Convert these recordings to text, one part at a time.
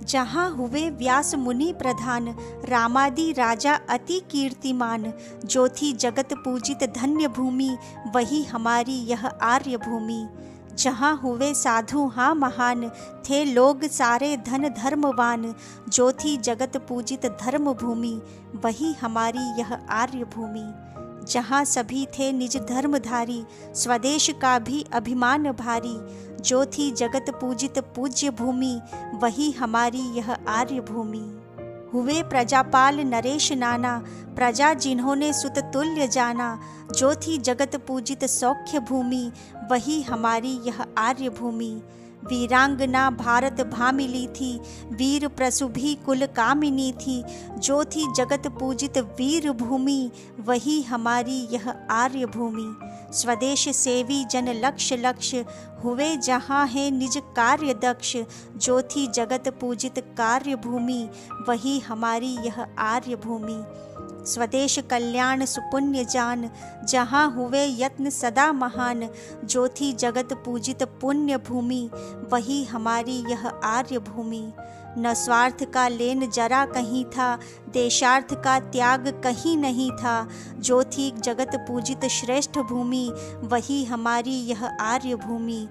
जहाँ हुए व्यास मुनि प्रधान, रामादि राजा अति कीर्तिमान। जो थी जगत पूजित धन्य भूमि, वही हमारी यह आर्य भूमि। जहाँ हुए साधु हाँ महान, थे लोग सारे धन धर्मवान। जो थी जगत पूजित धर्म भूमि, वही हमारी यह आर्य भूमि। जहाँ सभी थे निज धर्मधारी, स्वदेश का भी अभिमान भारी। जो थी जगत पूजित पूज्य भूमि, वही हमारी यह आर्य भूमि। हुए प्रजापाल नरेश नाना, प्रजा जिन्होंने सुत तुल्य जाना। जो थी जगत पूजित सौख्य भूमि, वही हमारी यह आर्य भूमि। वीरांगना भारत भामिली थी, वीर प्रसुभी कुल कामिनी थी। जो थी जगत पूजित वीर भूमि, वही हमारी यह आर्य भूमि। स्वदेश सेवी जन लक्ष लक्ष, हुए जहाँ है निज कार्य दक्ष। जो थी जगत पूजित कार्य भूमि, वही हमारी यह आर्य भूमि। स्वदेश कल्याण सुपुण्य जान, जहाँ हुए यत्न सदा महान। जो थी जगत पूजित पुण्य भूमि, वही हमारी यह आर्य भूमि। न स्वार्थ का लेन जरा कहीं था, देशार्थ का त्याग कहीं नहीं था। जो थी जगत पूजित श्रेष्ठ भूमि, वही हमारी यह आर्य भूमि।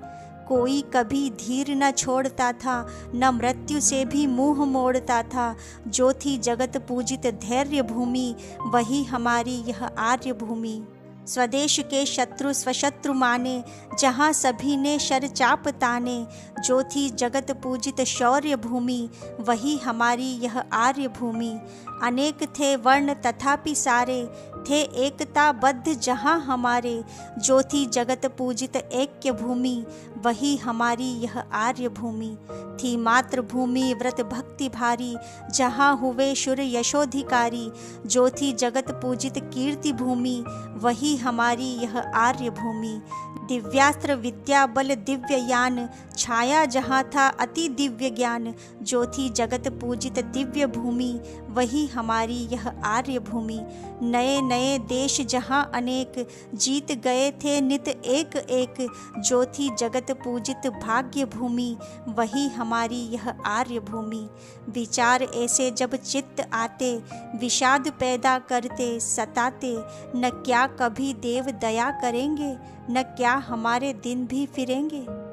कोई कभी धीर न छोड़ता था, न मृत्यु से भी मुंह मोड़ता था। जो थी जगत पूजित धैर्य भूमि, वही हमारी यह आर्य भूमि। स्वदेश के शत्रु स्वशत्रु माने, जहाँ सभी ने शर चाप ताने। जो थी जगत पूजित शौर्य भूमि, वही हमारी यह आर्य भूमि। अनेक थे वर्ण तथापि सारे, थे एकता बद्ध जहाँ हमारे। जो थी जगत पूजित ऐक्य भूमि, वही हमारी यह आर्य भूमि। थी मातृभूमि व्रत भक्ति भारी, जहाँ हुए शुर यशोधिकारी। जो थी जगत पूजित कीर्ति भूमि, वही हमारी यह आर्य भूमि। दिव्यास्त्र विद्या बल दिव्य यान, छाया जहाँ था अति दिव्य ज्ञान। जो थी जगत पूजित दिव्य भूमि, वही हमारी यह आर्य भूमि। नए नए देश जहाँ अनेक, जीत गए थे नित एक एक। जो थी जगत पूजित भाग्य भूमि, वही हमारी यह आर्य भूमि। विचार ऐसे जब चित्त आते, विषाद पैदा करते सताते। न क्या कभी देव दया करेंगे, न क्या हमारे दिन भी फिरेंगे।